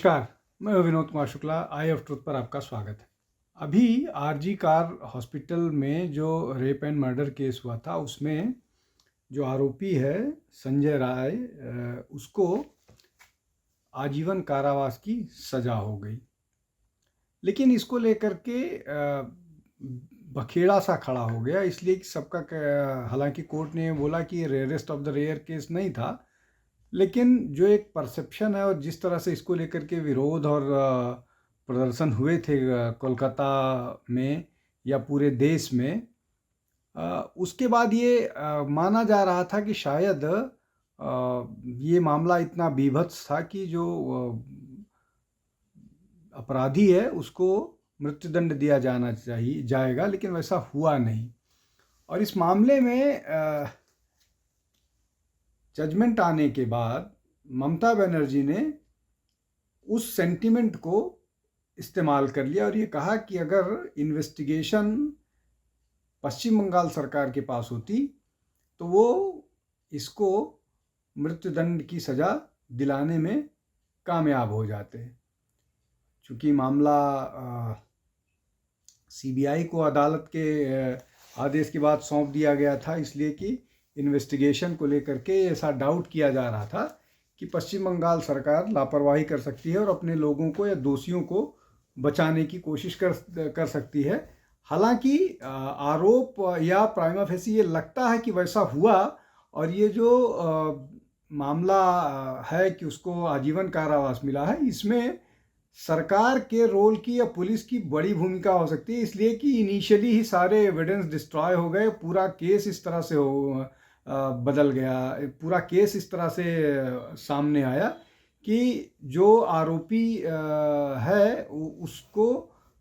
नमस्कार, मैं विनोद कुमार शुक्ला, आई of truth पर आपका स्वागत है। अभी आरजी कार हॉस्पिटल में जो रेप एंड मर्डर केस हुआ था, उसमें जो आरोपी है संजय राय, उसको आजीवन कारावास की सज़ा हो गई। लेकिन इसको लेकर के बखेड़ा सा खड़ा हो गया, इसलिए कि हालांकि कोर्ट ने बोला कि ये rarest of the rare case नहीं था, लेकिन जो एक परसेप्शन है और जिस तरह से इसको लेकर के विरोध और प्रदर्शन हुए थे कोलकाता में या पूरे देश में, उसके बाद ये माना जा रहा था कि शायद ये मामला इतना बीभत्स था कि जो अपराधी है उसको मृत्युदंड दिया जाएगा, लेकिन वैसा हुआ नहीं। और इस मामले में जजमेंट आने के बाद ममता बनर्जी ने उस सेंटिमेंट को इस्तेमाल कर लिया और ये कहा कि अगर इन्वेस्टिगेशन पश्चिम बंगाल सरकार के पास होती तो वो इसको मृत्युदंड की सज़ा दिलाने में कामयाब हो जाते। चूँकि मामला सीबीआई को अदालत के आदेश के बाद सौंप दिया गया था, इसलिए कि इन्वेस्टिगेशन को लेकर के ऐसा डाउट किया जा रहा था कि पश्चिम बंगाल सरकार लापरवाही कर सकती है और अपने लोगों को या दोषियों को बचाने की कोशिश कर सकती है। हालांकि आरोप या प्राइमा फेसी ये लगता है कि वैसा हुआ, और ये जो मामला है कि उसको आजीवन कारावास मिला है, इसमें सरकार के रोल की या पुलिस की बड़ी भूमिका हो सकती है, इसलिए कि इनिशियली ही सारे एविडेंस डिस्ट्रॉय हो गए, पूरा केस इस तरह से बदल गया, पूरा केस इस तरह से सामने आया कि जो आरोपी है उसको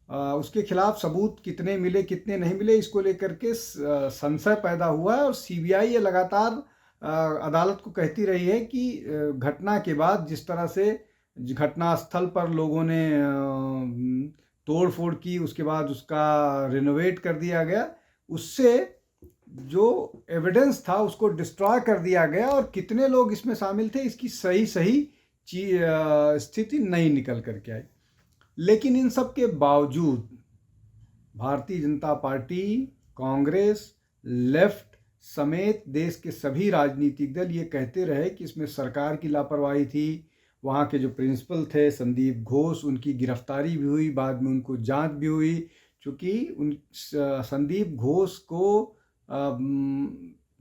उसके खिलाफ सबूत कितने मिले कितने नहीं मिले, इसको लेकर के संशय पैदा हुआ है। और सीबीआई ये लगातार अदालत को कहती रही है कि घटना के बाद जिस तरह से घटना स्थल पर लोगों ने तोड़ फोड़ की, उसके बाद उसका रिनोवेट कर दिया गया, उससे जो एविडेंस था उसको डिस्ट्रॉय कर दिया गया, और कितने लोग इसमें शामिल थे इसकी सही स्थिति नहीं निकल करके आई। लेकिन इन सब के बावजूद भारतीय जनता पार्टी, कांग्रेस, लेफ्ट समेत देश के सभी राजनीतिक दल ये कहते रहे कि इसमें सरकार की लापरवाही थी। वहाँ के जो प्रिंसिपल थे संदीप घोष, उनकी गिरफ्तारी भी हुई, बाद में उनको जांच भी हुई। चूँकि संदीप घोष को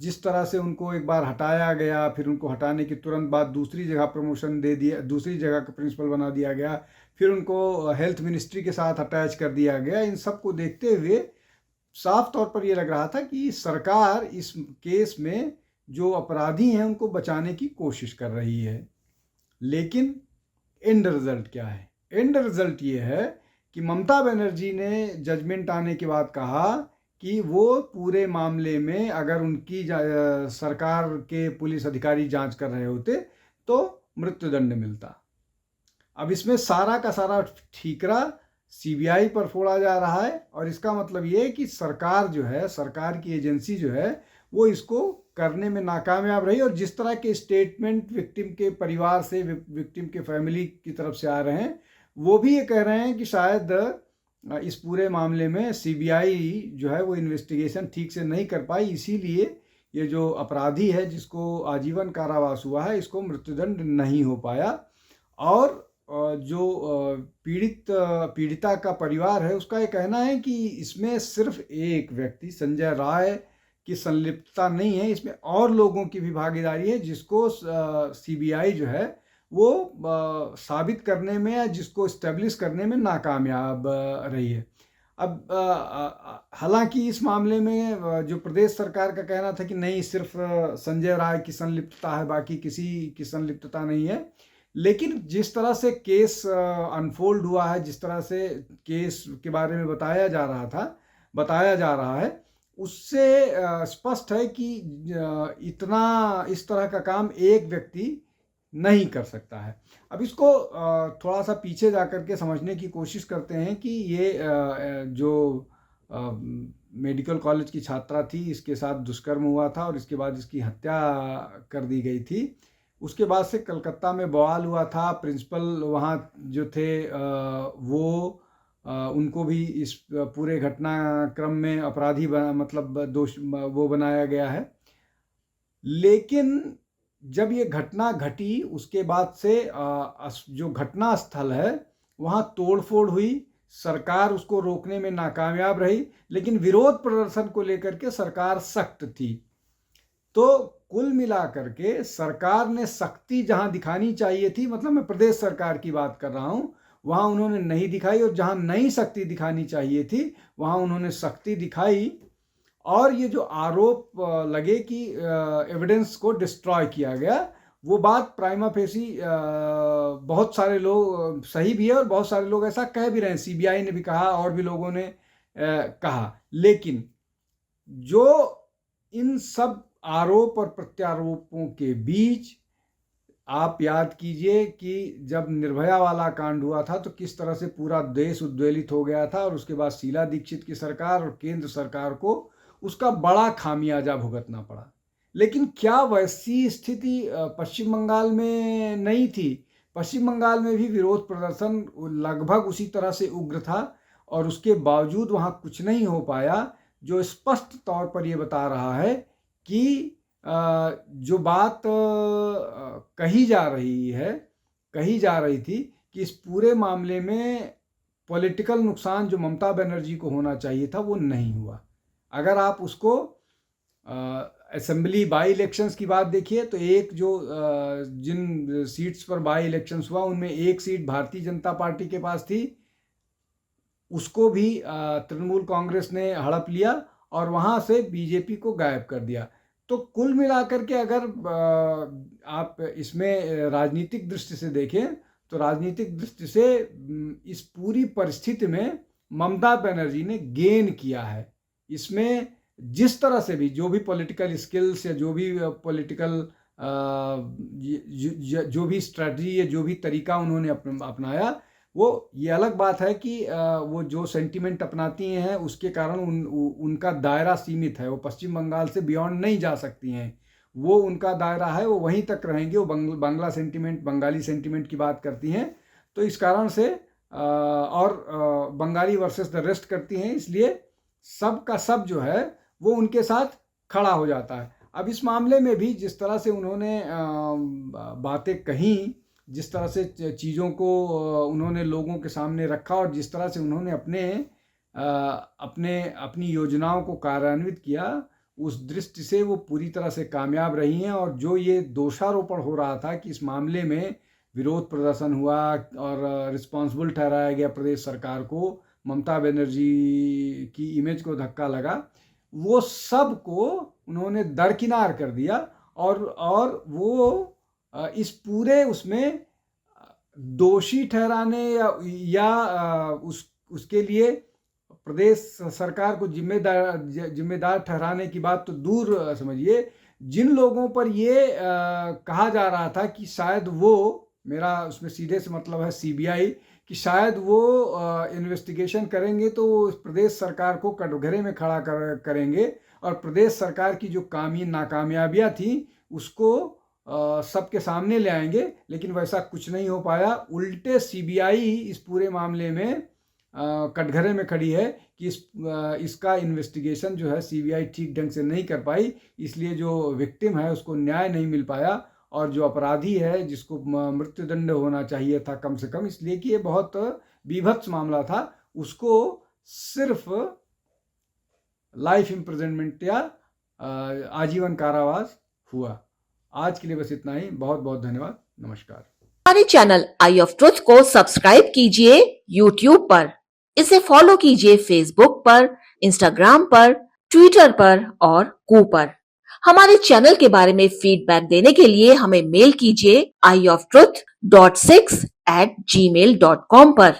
जिस तरह से उनको एक बार हटाया गया, फिर उनको हटाने के तुरंत बाद दूसरी जगह प्रमोशन दे दिया, दूसरी जगह का प्रिंसिपल बना दिया गया, फिर उनको हेल्थ मिनिस्ट्री के साथ अटैच कर दिया गया। इन सब को देखते हुए साफ तौर पर ये लग रहा था कि सरकार इस केस में जो अपराधी हैं उनको बचाने की कोशिश कर रही है। लेकिन एंड रिजल्ट क्या है? एंड रिजल्ट ये है कि ममता बनर्जी ने जजमेंट आने के बाद कहा कि वो पूरे मामले में अगर उनकी सरकार के पुलिस अधिकारी जांच कर रहे होते तो मृत्युदंड मिलता। अब इसमें सारा का सारा ठीकरा सीबीआई पर फोड़ा जा रहा है, और इसका मतलब ये है कि सरकार जो है, सरकार की एजेंसी जो है, वो इसको करने में नाकामयाब रही। और जिस तरह के स्टेटमेंट विक्टिम के परिवार से, विक्टिम के फैमिली की तरफ से आ रहे हैं, वो भी ये कह रहे हैं कि शायद इस पूरे मामले में सीबीआई जो है वो इन्वेस्टिगेशन ठीक से नहीं कर पाई, इसीलिए ये जो अपराधी है जिसको आजीवन कारावास हुआ है, इसको मृत्युदंड नहीं हो पाया। और जो पीड़िता का परिवार है उसका ये कहना है कि इसमें सिर्फ एक व्यक्ति संजय राय की संलिप्तता नहीं है, इसमें और लोगों की भी भागीदारी है, जिसको सीबीआई जो है वो साबित करने में या जिसको इस्टेब्लिश करने में नाकामयाब रही है। अब हालांकि इस मामले में जो प्रदेश सरकार का कहना था कि नहीं, सिर्फ संजय राय की संलिप्तता है, बाकी किसी की संलिप्तता नहीं है। लेकिन जिस तरह से केस अनफोल्ड हुआ है, जिस तरह से केस के बारे में बताया जा रहा है, उससे स्पष्ट है कि इस तरह का काम एक व्यक्ति नहीं कर सकता है। अब इसको थोड़ा सा पीछे जाकर के समझने की कोशिश करते हैं कि ये जो मेडिकल कॉलेज की छात्रा थी, इसके साथ दुष्कर्म हुआ था और इसके बाद इसकी हत्या कर दी गई थी। उसके बाद से कलकत्ता में बवाल हुआ था। प्रिंसिपल वहाँ जो थे वो उनको भी इस पूरे घटनाक्रम में अपराधी मतलब दोष वो बनाया गया है। लेकिन जब ये घटना घटी उसके बाद से जो घटना स्थल है वहाँ तोड़फोड़ हुई, सरकार उसको रोकने में नाकामयाब रही, लेकिन विरोध प्रदर्शन को लेकर के सरकार सख्त थी। तो कुल मिलाकर के सरकार ने सख्ती जहां दिखानी चाहिए थी, मतलब मैं प्रदेश सरकार की बात कर रहा हूं, वहां उन्होंने नहीं दिखाई, और जहां नई सख्ती दिखानी चाहिए थी वहां उन्होंने सख्ती दिखाई। और ये जो आरोप लगे कि एविडेंस को डिस्ट्रॉय किया गया, वो बात प्राइमा फेसी बहुत सारे लोग सही भी है और बहुत सारे लोग ऐसा कह भी रहे हैं। सीबीआई ने भी कहा और भी लोगों ने कहा। लेकिन जो इन सब आरोप और प्रत्यारोपों के बीच आप याद कीजिए कि जब निर्भया वाला कांड हुआ था तो किस तरह से पूरा देश उद्वेलित हो गया था, और उसके बाद शीला दीक्षित की सरकार और केंद्र सरकार को उसका बड़ा खामियाजा भुगतना पड़ा। लेकिन क्या वैसी स्थिति पश्चिम बंगाल में नहीं थी? पश्चिम बंगाल में भी विरोध प्रदर्शन लगभग उसी तरह से उग्र था, और उसके बावजूद वहाँ कुछ नहीं हो पाया, जो स्पष्ट तौर पर यह बता रहा है कि जो बात कही जा रही थी कि इस पूरे मामले में पॉलिटिकल नुकसान जो ममता बनर्जी को होना चाहिए था वो नहीं हुआ। अगर आप उसको असेंबली बाई इलेक्शंस की बात देखिए तो एक जो जिन सीट्स पर बाई इलेक्शंस हुआ उनमें एक सीट भारतीय जनता पार्टी के पास थी, उसको भी तृणमूल कांग्रेस ने हड़प लिया और वहाँ से बीजेपी को गायब कर दिया। तो कुल मिलाकर के अगर आप इसमें राजनीतिक दृष्टि से देखें तो राजनीतिक दृष्टि से इस पूरी परिस्थिति में ममता बनर्जी ने गेन किया है। इसमें जिस तरह से भी जो भी पॉलिटिकल स्किल्स या जो भी पॉलिटिकल जो भी स्ट्रेटजी या जो भी तरीका उन्होंने अपनाया, वो ये अलग बात है कि वो जो सेंटिमेंट अपनाती हैं उसके कारण उनका दायरा सीमित है, वो पश्चिम बंगाल से बियॉन्ड नहीं जा सकती हैं। वो उनका दायरा है, वो वहीं तक रहेंगे। वो बांग्ला सेंटिमेंट, बंगाली सेंटिमेंट की बात करती हैं, तो इस कारण से और बंगाली वर्सेस द रेस्ट करती हैं, इसलिए सब का सब जो है वो उनके साथ खड़ा हो जाता है। अब इस मामले में भी जिस तरह से उन्होंने बातें कहीं, जिस तरह से चीज़ों को उन्होंने लोगों के सामने रखा और जिस तरह से उन्होंने अपनी योजनाओं को कार्यान्वित किया, उस दृष्टि से वो पूरी तरह से कामयाब रही हैं। और जो ये दोषारोपण हो रहा था कि इस मामले में विरोध प्रदर्शन हुआ और रिस्पॉन्सिबल ठहराया गया प्रदेश सरकार को, ममता बनर्जी की इमेज को धक्का लगा, वो सब को उन्होंने दरकिनार कर दिया। और वो इस पूरे उसमें दोषी ठहराने या उसके लिए प्रदेश सरकार को जिम्मेदार ठहराने की बात तो दूर समझिए। जिन लोगों पर ये कहा जा रहा था कि शायद वो, मेरा उसमें सीधे से मतलब है सीबीआई, कि शायद वो इन्वेस्टिगेशन करेंगे तो प्रदेश सरकार को कटघरे में खड़ा करेंगे और प्रदेश सरकार की जो नाकामयाबियाँ थी उसको सबके सामने ले आएंगे, लेकिन वैसा कुछ नहीं हो पाया। उल्टे सीबीआई इस पूरे मामले में कटघरे में खड़ी है कि इसका इन्वेस्टिगेशन जो है सीबीआई ठीक ढंग से नहीं कर पाई, इसलिए जो विक्टिम है उसको न्याय नहीं मिल पाया, और जो अपराधी है जिसको मृत्युदंड होना चाहिए था कम से कम, इसलिए कि ये बहुत बीभत्स मामला था, उसको सिर्फ लाइफ इम्प्रिजनमेंट या आजीवन कारावास हुआ। आज के लिए बस इतना ही। बहुत बहुत धन्यवाद। नमस्कार। हमारे चैनल आई ऑफ ट्रुथ को सब्सक्राइब कीजिए YouTube पर, इसे फॉलो कीजिए Facebook पर, Instagram पर, Twitter पर और कू पर। हमारे चैनल के बारे में फीडबैक देने के लिए हमें मेल कीजिए ioftruth.6@gmail.com पर।